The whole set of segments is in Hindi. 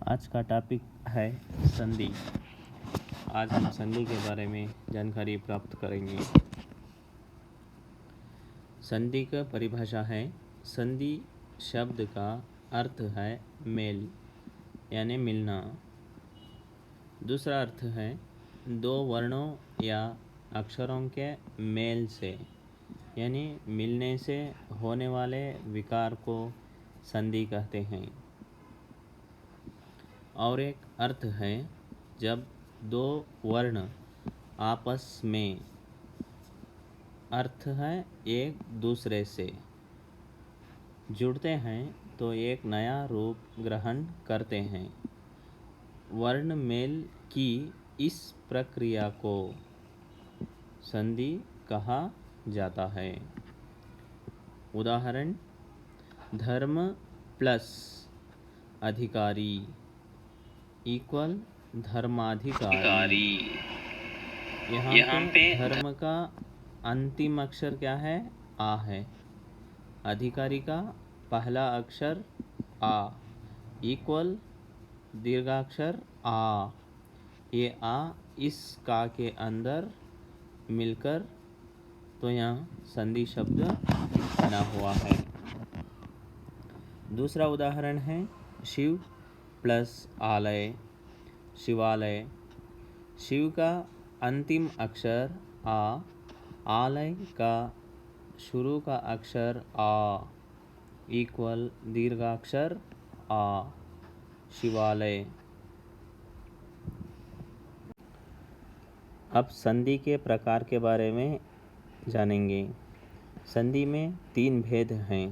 आज का टॉपिक है संधि। आज हम संधि के बारे में जानकारी प्राप्त करेंगे। संधि का परिभाषा है, संधि शब्द का अर्थ है मेल यानी मिलना। दूसरा अर्थ है दो वर्णों या अक्षरों के मेल से यानी मिलने से होने वाले विकार को संधि कहते हैं। और एक अर्थ है जब दो वर्ण आपस में अर्थ है एक दूसरे से जुड़ते हैं तो एक नया रूप ग्रहण करते हैं। वर्ण मेल की इस प्रक्रिया को संधि कहा जाता है। उदाहरण, धर्म प्लस अधिकारी इक्वल धर्माधिकारी। यहाँ पे धर्म का अंतिम अक्षर क्या है? आ है। अधिकारी का पहला अक्षर आ इक्वल दीर्घाक्षर आ। ये आ इस का के अंदर मिलकर तो यहाँ संधि शब्द बना हुआ है। दूसरा उदाहरण है शिव प्लस आलय शिवालय। शिव का अंतिम अक्षर आ, आलय का शुरू का अक्षर आ इक्वल दीर्घाक्षर आ, शिवालय। अब संधि के प्रकार के बारे में जानेंगे। संधि में तीन भेद हैं।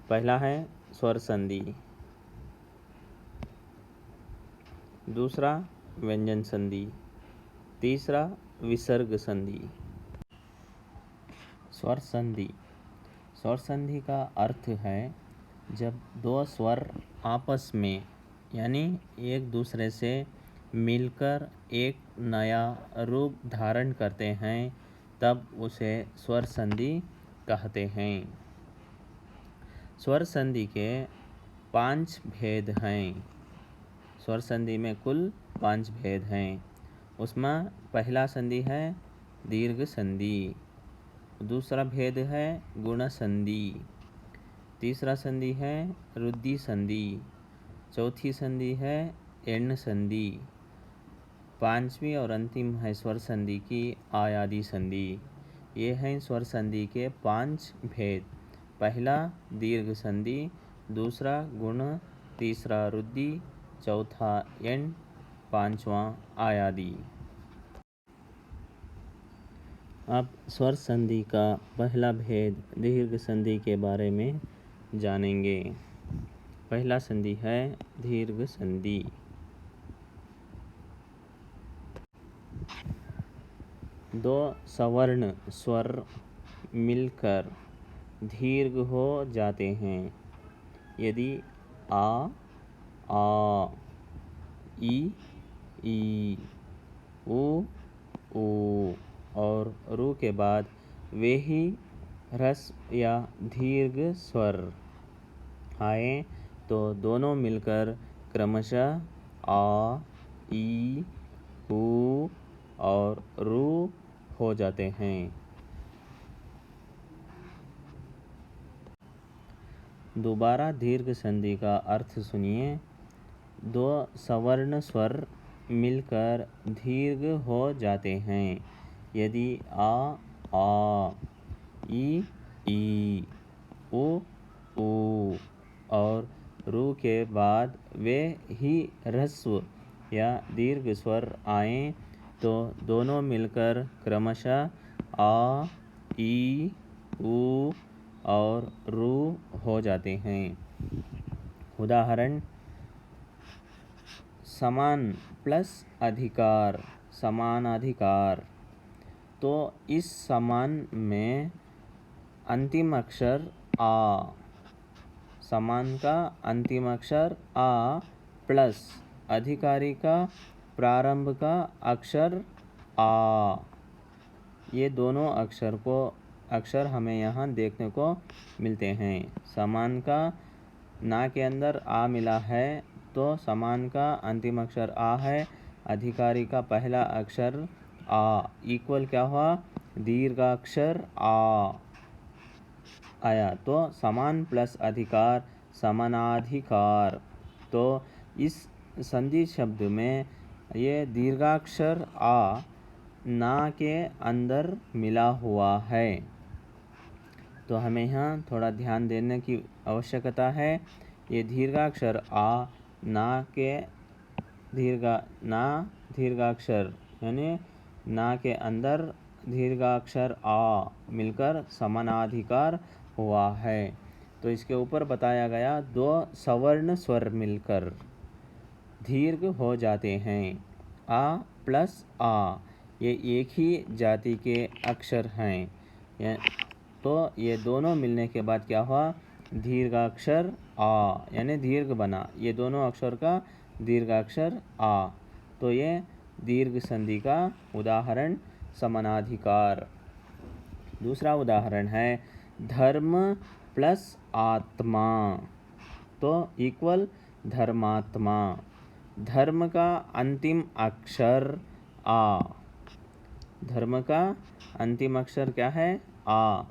पहला है स्वर संधि, दूसरा व्यंजन संधि, तीसरा विसर्ग संधि। स्वर संधि। स्वर संधि का अर्थ है जब दो स्वर आपस में यानी एक दूसरे से मिलकर एक नया रूप धारण करते हैं तब उसे स्वर संधि कहते हैं। स्वर संधि के 5 भेद हैं। स्वर संधि में कुल 5 भेद हैं। उसमें पहला संधि है दीर्घ संधि, दूसरा भेद है गुण संधि, तीसरा संधि है रुद्धि संधि, चौथी संधि है एण्ड संधि, पांचवी और अंतिम है स्वर संधि की आयादी संधि। ये हैं स्वर संधि के 5 भेद। पहला दीर्घ संधि, दूसरा गुण, तीसरा रुद्धि, चौथा एण्ड, पांचवा आयादी। अब स्वर संधि का पहला भेद दीर्घ संधि के बारे में जानेंगे। पहला संधि है दीर्घ संधि। दो सवर्ण स्वर मिलकर दीर्घ हो जाते हैं यदि आ, ई, ऊ और रू के बाद वे ही ह्रस्व या दीर्घ स्वर आए तो दोनों मिलकर क्रमशः आ, ई, ऊ और रू हो जाते हैं। दोबारा दीर्घ संधि का अर्थ सुनिए। दो सवर्ण स्वर मिलकर दीर्घ हो जाते हैं यदि आ, ई, ऊ और रू के बाद वे ही ह्रस्व या दीर्घ स्वर आएं तो दोनों मिलकर क्रमशः आ, ई, ऊ और रू हो जाते हैं। उदाहरण, समान प्लस अधिकार समानाधिकार। तो इस समान में अंतिम अक्षर आ, समान का अंतिम अक्षर आ प्लस अधिकारी का प्रारंभ का अक्षर आ। ये दोनों अक्षर हमें यहाँ देखने को मिलते हैं। समान का ना के अंदर आ मिला है तो समान का अंतिम अक्षर आ है, अधिकारी का पहला अक्षर आ, इक्वल क्या हुआ, दीर्घाक्षर आ आया। तो समान प्लस अधिकार समानाधिकार। तो इस संधि शब्द में ये दीर्घाक्षर आ ना के अंदर मिला हुआ है। तो हमें यहाँ थोड़ा ध्यान देने की आवश्यकता है। ये दीर्घाक्षर आ ना के दीर्घाक्षर यानी ना के अंदर दीर्घाक्षर आ मिलकर समानाधिकार हुआ है। तो इसके ऊपर बताया गया दो सवर्ण स्वर मिलकर दीर्घ हो जाते हैं। आ प्लस आ ये एक ही जाति के अक्षर हैं। तो ये दोनों मिलने के बाद क्या हुआ, दीर्घाक्षर आ यानी दीर्घ बना। ये दोनों अक्षर का दीर्घाक्षर आ। तो ये दीर्घ संधि का उदाहरण समानाधिकार। दूसरा उदाहरण है धर्म प्लस आत्मा। तो इक्वल धर्मात्मा। धर्म का अंतिम अक्षर आ, धर्म का अंतिम अक्षर क्या है, आ,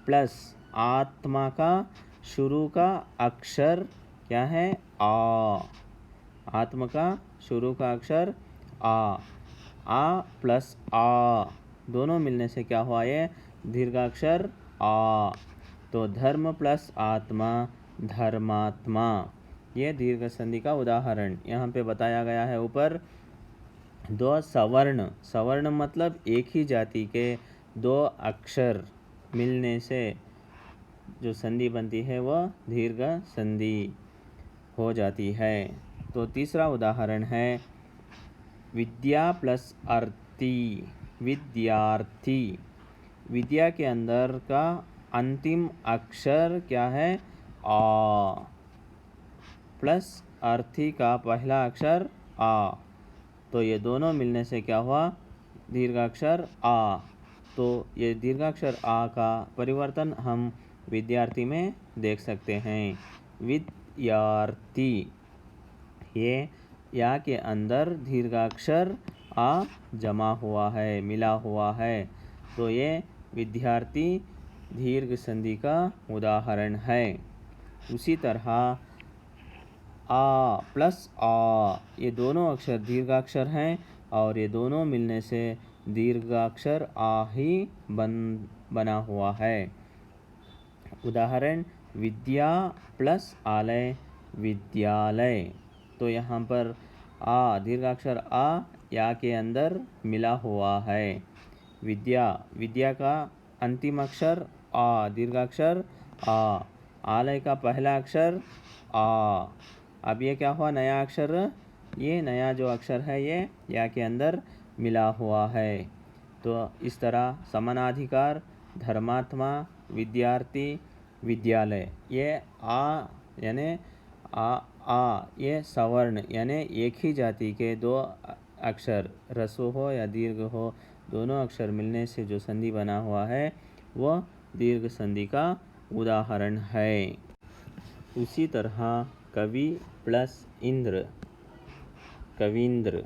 प्लस आत्मा का शुरू का अक्षर क्या है, आ। आत्मा का शुरू का अक्षर आ प्लस आ दोनों मिलने से क्या हुआ, ये दीर्घाक्षर आ। तो धर्म प्लस आत्मा धर्मात्मा, ये दीर्घ संधि का उदाहरण यहाँ पे बताया गया है। ऊपर दो सवर्ण, सवर्ण मतलब एक ही जाति के दो अक्षर मिलने से जो संधि बनती है वह दीर्घ संधि हो जाती है। तो तीसरा उदाहरण है विद्या प्लस अर्थी, विद्यार्थी। विद्या के अंदर का अंतिम अक्षर क्या है, आ, प्लस अर्थी का पहला अक्षर आ। तो ये दोनों मिलने से क्या हुआ, दीर्घाक्षर आ। तो ये दीर्घाक्षर आ का परिवर्तन हम विद्यार्थी में देख सकते हैं। विद्यार्थी, ये या के अंदर दीर्घाक्षर आ जमा हुआ है, मिला हुआ है। तो ये विद्यार्थी दीर्घ संधि का उदाहरण है। उसी तरह आ प्लस आ, ये दोनों अक्षर दीर्घाक्षर हैं और ये दोनों मिलने से दीर्घाक्षर आ ही बना हुआ है। उदाहरण विद्या प्लस आलय, विद्यालय। तो यहाँ पर आ दीर्घाक्षर आ या के अंदर मिला हुआ है। विद्या, विद्या का अंतिम अक्षर आ, दीर्घाक्षर आ। आलय का पहला अक्षर आ। अब ये क्या हुआ, नया अक्षर, ये नया जो अक्षर है ये या के अंदर मिला हुआ है। तो इस तरह समानाधिकार, धर्मात्मा, विद्यार्थी, विद्यालय, ये आ यानी आ ये सवर्ण यानी एक ही जाति के दो अक्षर ह्रस्व हो या दीर्घ हो, दोनों अक्षर मिलने से जो संधि बना हुआ है वह दीर्घ संधि का उदाहरण है। उसी तरह कवि प्लस इंद्र, कवींद्र।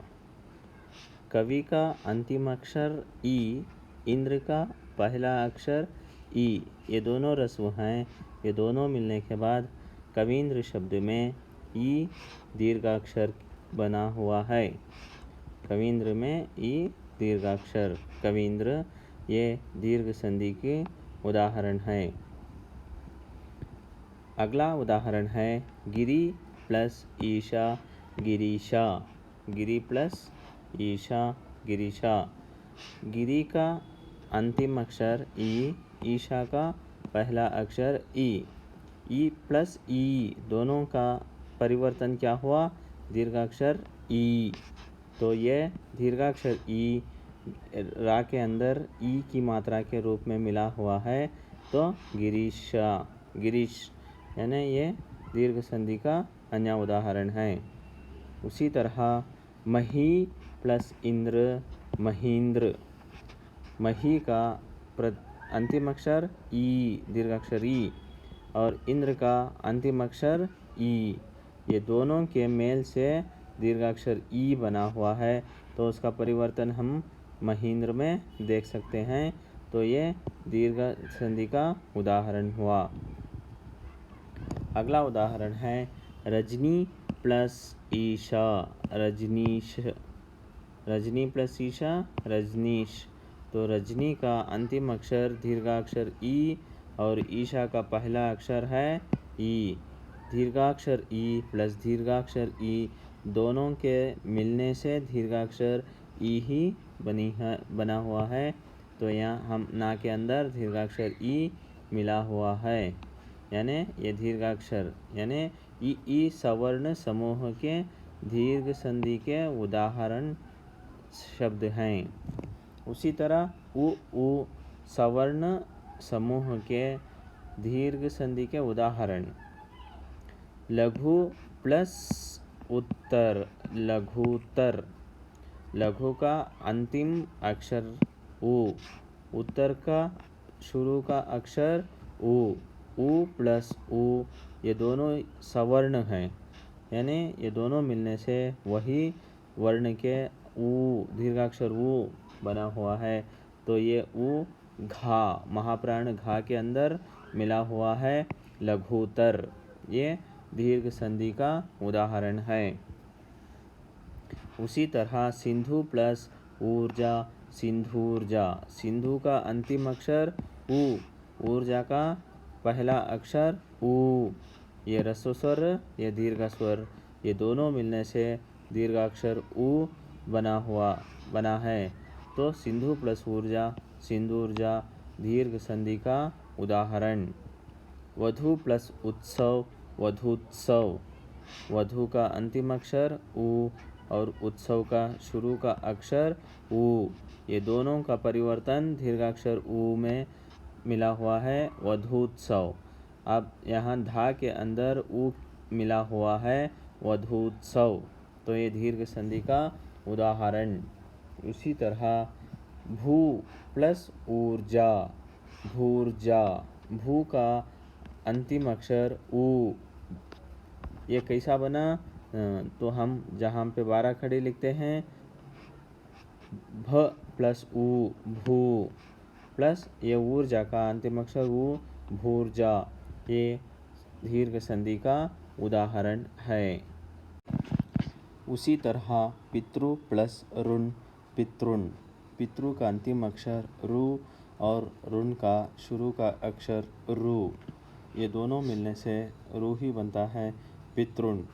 कवि का अंतिम अक्षर ई, इंद्र का पहला अक्षर ई, ये दोनों ह्रस्व हैं। ये दोनों मिलने के बाद कवींद्र शब्द में ई दीर्घाक्षर बना हुआ है। कवींद्र में ई दीर्घाक्षर, कवींद्र, ये दीर्घ संधि के उदाहरण है। अगला उदाहरण है गिरी प्लस ईशा, गिरीशा। गिरी प्लस ईशा, गिरीशा। गिरी का अंतिम अक्षर ई, ईशा का पहला अक्षर ई प्लस ई दोनों का परिवर्तन क्या हुआ, दीर्घाक्षर ई। तो ये दीर्घाक्षर ई रा के अंदर ई की मात्रा के रूप में मिला हुआ है। तो गिरीशा, गिरीश यानी ये दीर्घ संधि का अन्य उदाहरण है। उसी तरह मही प्लस इंद्र, महींद्र। मही का अंतिम अक्षर ई, दीर्घाक्षर ई, और इंद्र का अंतिम अक्षर ई। ये दोनों के मेल से दीर्घाक्षर ई बना हुआ है, तो उसका परिवर्तन हम महींद्र में देख सकते हैं। तो ये दीर्घ संधि का उदाहरण हुआ। अगला उदाहरण है रजनी प्लस ईशा, रजनीश। रजनी प्लस ईशा, रजनीश। तो रजनी का अंतिम अक्षर दीर्घाक्षर ई और ईशा का पहला अक्षर है ई। दीर्घाक्षर ई प्लस दीर्घाक्षर ई दोनों के मिलने से दीर्घाक्षर ई ही बना हुआ है। तो यहाँ हम ना के अंदर दीर्घाक्षर ई मिला हुआ है, यानी ये दीर्घाक्षर यानी ई सवर्ण समूह के दीर्घ संधि के उदाहरण शब्द हैं। उसी तरह उ सवर्ण समूह के दीर्घ संधि के उदाहरण लघु प्लस उत्तर, लघुतर। लघु का अंतिम अक्षर उ, उत्तर का शुरू का अक्षर उ प्लस उ ये दोनों सवर्ण हैं, यानी ये दोनों मिलने से वही वर्ण के उ दीर्घाक्षर उ बना हुआ है। तो ये उ घा महाप्राण घा के अंदर मिला हुआ है, लघुतर। ये दीर्घ संधि का उदाहरण है। उसी तरह सिंधु प्लस ऊर्जा, सिंधुर्जा। सिंधु का अंतिम अक्षर उ, ऊर्जा का पहला अक्षर उ। ये ह्रस्व स्वर, ये दीर्घ स्वर, ये दोनों मिलने से दीर्घाक्षर उ बना है। तो सिंधु प्लस ऊर्जा, सिंधुर्जा दीर्घ संधि का उदाहरण। वधु प्लस उत्सव, वधूत्सव। वधु का अंतिम अक्षर उ और उत्सव का शुरू का अक्षर उ, ये दोनों का परिवर्तन दीर्घाक्षर उ में मिला हुआ है, वधूत्सव। अब यहाँ धा के अंदर उ मिला हुआ है, वधूत्सव। तो ये दीर्घ संधि का उदाहरण। उसी तरह भू प्लस ऊर्जा, भूर्जा। भू का अंतिम अक्षर उ, ये कैसा बना? तो हम जहाँ पे 12 खड़ी लिखते हैं भ प्लस उ, भू प्लस ये ऊर्जा का अंतिम अक्षर उ, भूर्जा। ये दीर्घ संधि का उदाहरण है। उसी तरह पितृ प्लस ऋण, पितृन। पितृ का अंतिम अक्षर रु और ऋण का शुरू का अक्षर रु, ये दोनों मिलने से रु ही बनता है, पितृन।